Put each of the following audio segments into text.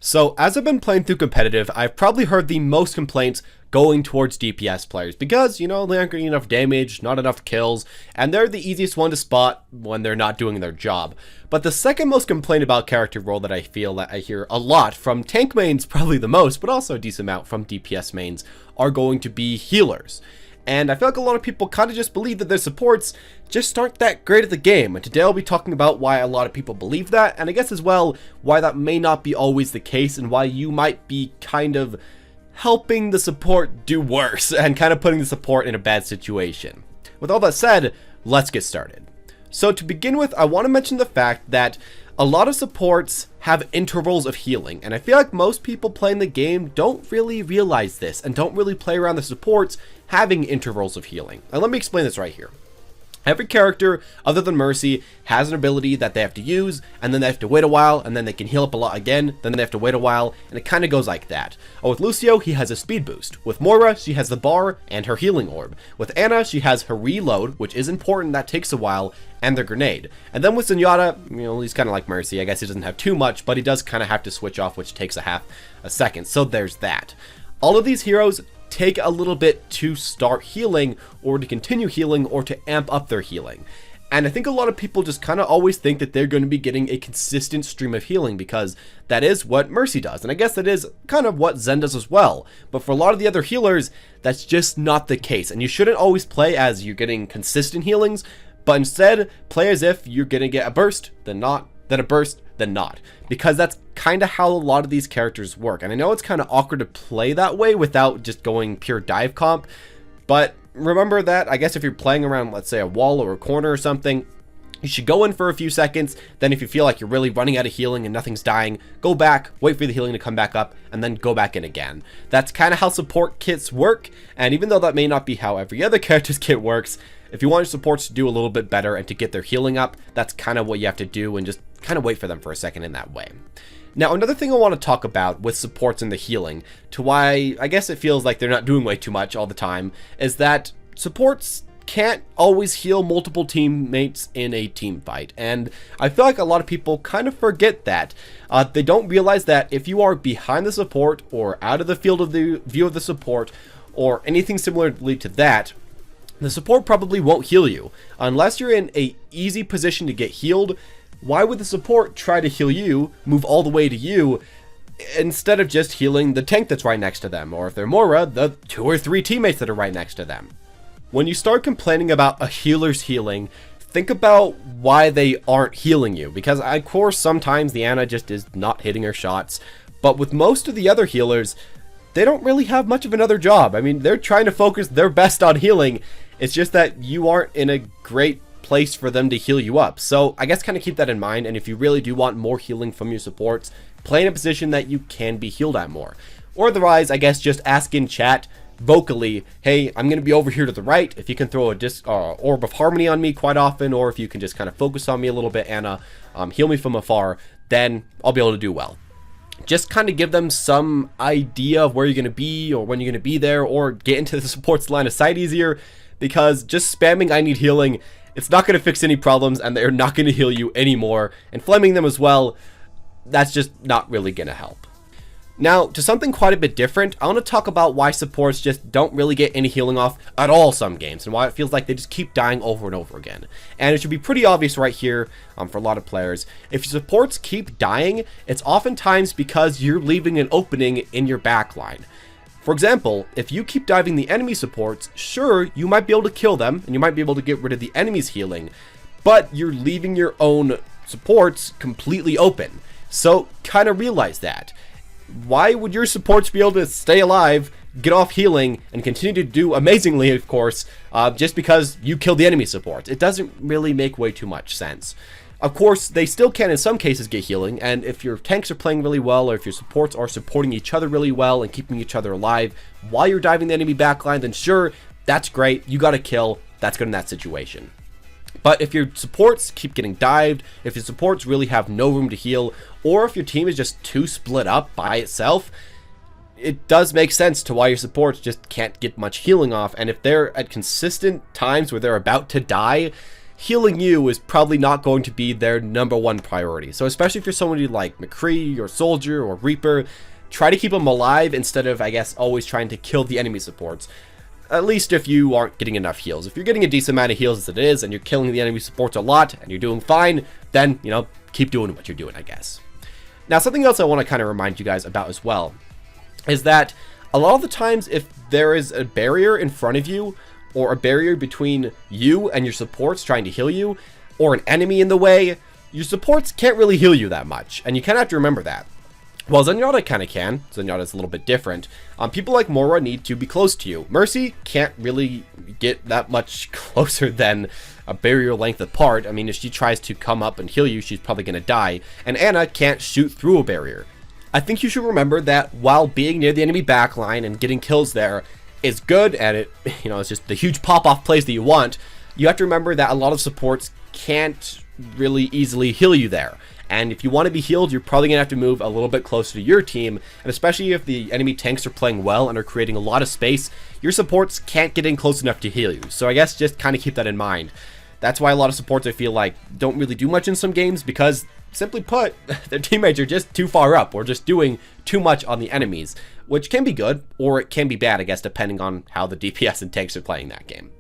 So, as I've been playing through competitive, I've probably heard the most complaints going towards DPS players because, they aren't getting enough damage, not enough kills, and they're the easiest one to spot when they're not doing their job. But the second most complaint about character role that I feel that I hear a lot from tank mains, probably the most, but also a decent amount from DPS mains, are going to be healers. And I feel like a lot of people kind of just believe that their supports just aren't that great at the game. And today I'll be talking about why a lot of people believe that, and I guess as well, why that may not be always the case, and why you might be kind of helping the support do worse, and kind of putting the support in a bad situation. With all that said, let's get started. So to begin with, I want to mention the fact that a lot of supports have intervals of healing, and I feel like most people playing the game don't really realize this, and don't really play around the supports having intervals of healing. And let me explain this right here. Every character, other than Mercy, has an ability that they have to use, and then they have to wait a while, and then they can heal up a lot again, then they have to wait a while, and it kind of goes like that. With Lucio, he has a speed boost. With Moira, she has the bar and her healing orb. With Ana, she has her reload, which is important, that takes a while, and their grenade. And then with Zenyatta, he's kind of like Mercy. I guess he doesn't have too much, but he does kind of have to switch off, which takes a second, so there's that. All of these heroes take a little bit to start healing, or to continue healing, or to amp up their healing. And I think a lot of people just kind of always think that they're going to be getting a consistent stream of healing, because that is what Mercy does, and I guess that is kind of what Zen does as well. But for a lot of the other healers, that's just not the case, and you shouldn't always play as you're getting consistent healings, but instead play as if you're going to get a burst, then not, then a burst, then not, because that's kind of how a lot of these characters work. And I know it's kind of awkward to play that way without just going pure dive comp, but remember that, I guess if you're playing around, let's say, a wall or a corner or something, you should go in for a few seconds, then if you feel like you're really running out of healing and nothing's dying, go back, wait for the healing to come back up, and then go back in again. That's kind of how support kits work, and even though that may not be how every other character's kit works, if you want your supports to do a little bit better and to get their healing up, that's kind of what you have to do, and just kind of wait for them for a second in that way. Now, another thing I want to talk about with supports and the healing, to why I guess it feels like they're not doing way too much all the time, is that supports can't always heal multiple teammates in a team fight, and I feel like a lot of people kind of forget that. They don't realize that if you are behind the support, or out of the field of the view of the support, or anything similarly to that, the support probably won't heal you. Unless you're in a easy position to get healed, why would the support try to heal you, move all the way to you, instead of just healing the tank that's right next to them, or if they're Moira, the 2 or 3 teammates that are right next to them? When you start complaining about a healer's healing, think about why they aren't healing you, because of course sometimes the Ana just is not hitting her shots, but with most of the other healers, they don't really have much of another job. I mean, they're trying to focus their best on healing, it's just that you aren't in a great place for them to heal you up. So I guess kind of keep that in mind, and if you really do want more healing from your supports, play in a position that you can be healed at more. Or otherwise, I guess just ask in chat vocally, hey, I'm going to be over here to the right, if you can throw a orb of harmony on me quite often, or if you can just kind of focus on me a little bit, Ana, heal me from afar, then I'll be able to do well. Just kind of give them some idea of where you're going to be, or when you're going to be there, or get into the support's line of sight easier, because just spamming I need healing, it's not going to fix any problems, and they're not going to heal you anymore, and flaming them as well, that's just not really going to help. Now, to something quite a bit different, I want to talk about why supports just don't really get any healing off at all some games, and why it feels like they just keep dying over and over again. And it should be pretty obvious right here for a lot of players. If your supports keep dying, it's oftentimes because you're leaving an opening in your backline. For example, if you keep diving the enemy supports, sure, you might be able to kill them, and you might be able to get rid of the enemy's healing, but you're leaving your own supports completely open. So, kind of realize that. Why would your supports be able to stay alive, get off healing, and continue to do amazingly, of course, just because you killed the enemy supports? It doesn't really make way too much sense. Of course, they still can in some cases get healing, and if your tanks are playing really well, or if your supports are supporting each other really well and keeping each other alive while you're diving the enemy backline, then sure, that's great, you got a kill, that's good in that situation. But if your supports keep getting dived, if your supports really have no room to heal, or if your team is just too split up by itself, it does make sense to why your supports just can't get much healing off, and if they're at consistent times where they're about to die, healing you is probably not going to be their #1 priority. So especially if you're somebody like McCree or Soldier or Reaper, try to keep them alive instead of, I guess, always trying to kill the enemy supports. At least if you aren't getting enough heals. If you're getting a decent amount of heals as it is, and you're killing the enemy supports a lot, and you're doing fine, then, you know, keep doing what you're doing, I guess. Now, something else I want to kind of remind you guys about as well is that a lot of the times if there is a barrier in front of you, or a barrier between you and your supports trying to heal you, or an enemy in the way, your supports can't really heal you that much, and you kind of have to remember that. Well, Zenyatta kind of can. Zenyatta's a little bit different. People like Moira need to be close to you. Mercy can't really get that much closer than a barrier length apart. I mean, if she tries to come up and heal you, she's probably going to die. And Ana can't shoot through a barrier. I think you should remember that while being near the enemy backline and getting kills there is good, and it, you know, it's just the huge pop-off plays that you want, you have to remember that a lot of supports can't really easily heal you there. And if you want to be healed, you're probably going to have to move a little bit closer to your team. And especially if the enemy tanks are playing well and are creating a lot of space, your supports can't get in close enough to heal you. So I guess just kind of keep that in mind. That's why a lot of supports, I feel like, don't really do much in some games, because, simply put, their teammates are just too far up or just doing too much on the enemies, which can be good, or it can be bad, I guess, depending on how the DPS and tanks are playing that game.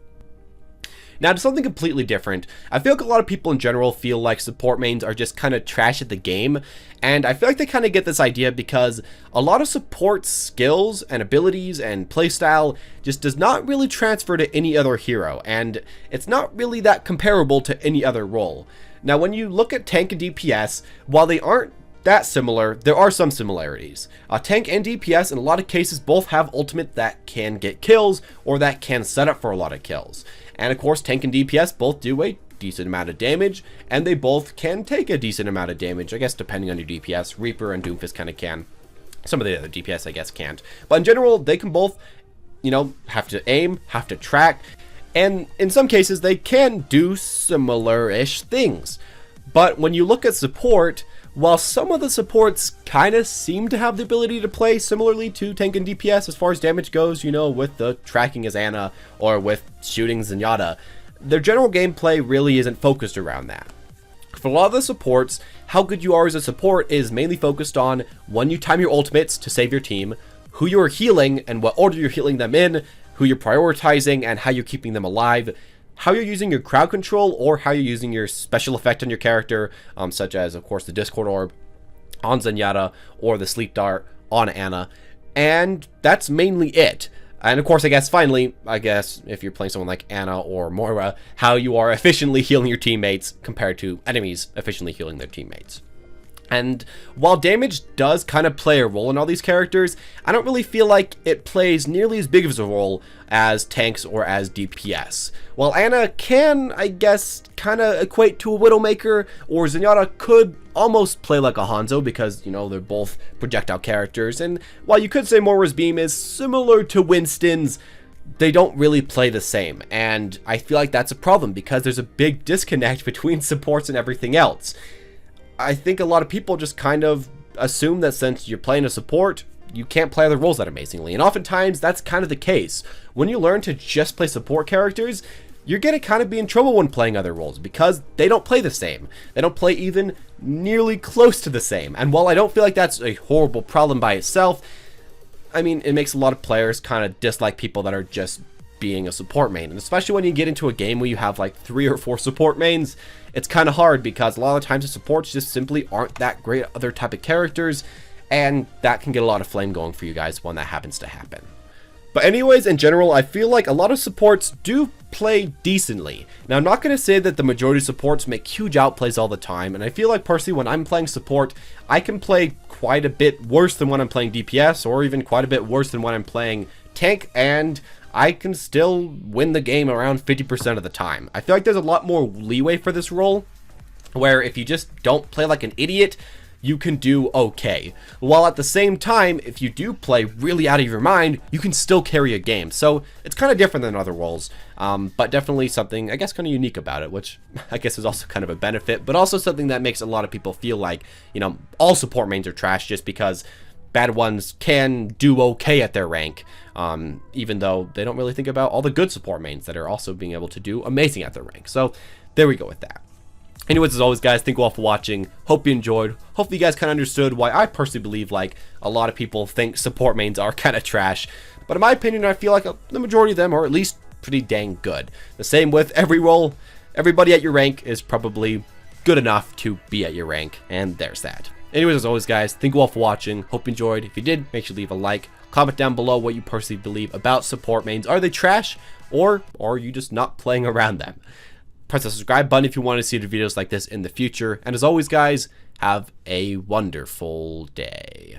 Now, to something completely different, I feel like a lot of people in general feel like support mains are just kind of trash at the game, and I feel like they kind of get this idea because a lot of support skills and abilities and playstyle just does not really transfer to any other hero, and it's not really that comparable to any other role. Now, when you look at tank and DPS, while they aren't that similar, there are some similarities. Tank and DPS in a lot of cases both have ultimate that can get kills or that can set up for a lot of kills. And of course, tank and DPS both do a decent amount of damage, and they both can take a decent amount of damage, I guess, depending on your DPS. Reaper and Doomfist kind of can. Some of the other DPS, I guess, can't. But in general, they can both, you know, have to aim, have to track, and in some cases, they can do similar-ish things. But when you look at support, while some of the supports kind of seem to have the ability to play similarly to tank and DPS as far as damage goes, you know, with the tracking as Ana or with shooting Zenyatta, their general gameplay really isn't focused around that. For a lot of the supports, how good you are as a support is mainly focused on when you time your ultimates to save your team, who you're healing and what order you're healing them in, who you're prioritizing and how you're keeping them alive, how you're using your crowd control, or how you're using your special effect on your character, such as, of course, the Discord Orb on Zenyatta or the Sleep Dart on Ana, and that's mainly it. And of course, I guess finally, if you're playing someone like Ana or Moira, how you are efficiently healing your teammates compared to enemies efficiently healing their teammates. And while damage does kind of play a role in all these characters, I don't really feel like it plays nearly as big of a role as tanks or as DPS. While Ana can, I guess, kind of equate to a Widowmaker, or Zenyatta could almost play like a Hanzo because, you know, they're both projectile characters. And while you could say Moira's beam is similar to Winston's, they don't really play the same. And I feel like that's a problem because there's a big disconnect between supports and everything else. I think a lot of people just kind of assume that since you're playing a support, you can't play other roles that amazingly. And oftentimes, that's kind of the case. When you learn to just play support characters, you're going to kind of be in trouble when playing other roles because they don't play the same. They don't play even nearly close to the same. And while I don't feel like that's a horrible problem by itself, I mean, it makes a lot of players kind of dislike people that are just being a support main. And especially when you get into a game where you have like 3 or 4 support mains, it's kind of hard because a lot of the times the supports just simply aren't that great at other type of characters, and that can get a lot of flame going for you guys when that happens to happen. But anyways, in general, I feel like a lot of supports do play decently. Now, I'm not going to say that the majority of supports make huge outplays all the time, and I feel like personally when I'm playing support, I can play quite a bit worse than when I'm playing DPS, or even quite a bit worse than when I'm playing tank, and I can still win the game around 50% of the time. I feel like there's a lot more leeway for this role, where if you just don't play like an idiot, you can do okay. While at the same time, if you do play really out of your mind, you can still carry a game. So it's kind of different than other roles, but definitely something, I guess, kind of unique about it, which I guess is also kind of a benefit, but also something that makes a lot of people feel like, you know, all support mains are trash just because bad ones can do okay at their rank, even though they don't really think about all the good support mains that are also being able to do amazing at their rank. So there we go with that. Anyways, as always, guys, thank you all for watching. Hope you enjoyed. Hopefully, you guys kind of understood why I personally believe, like, a lot of people think support mains are kind of trash. But in my opinion, I feel like the majority of them are at least pretty dang good. The same with every role. Everybody at your rank is probably good enough to be at your rank. And there's that. Anyways, as always, guys, thank you all for watching. Hope you enjoyed. If you did, make sure to leave a like. Comment down below what you personally believe about support mains. Are they trash? Or are you just not playing around them? Press the subscribe button if you want to see videos like this in the future. And as always, guys, have a wonderful day.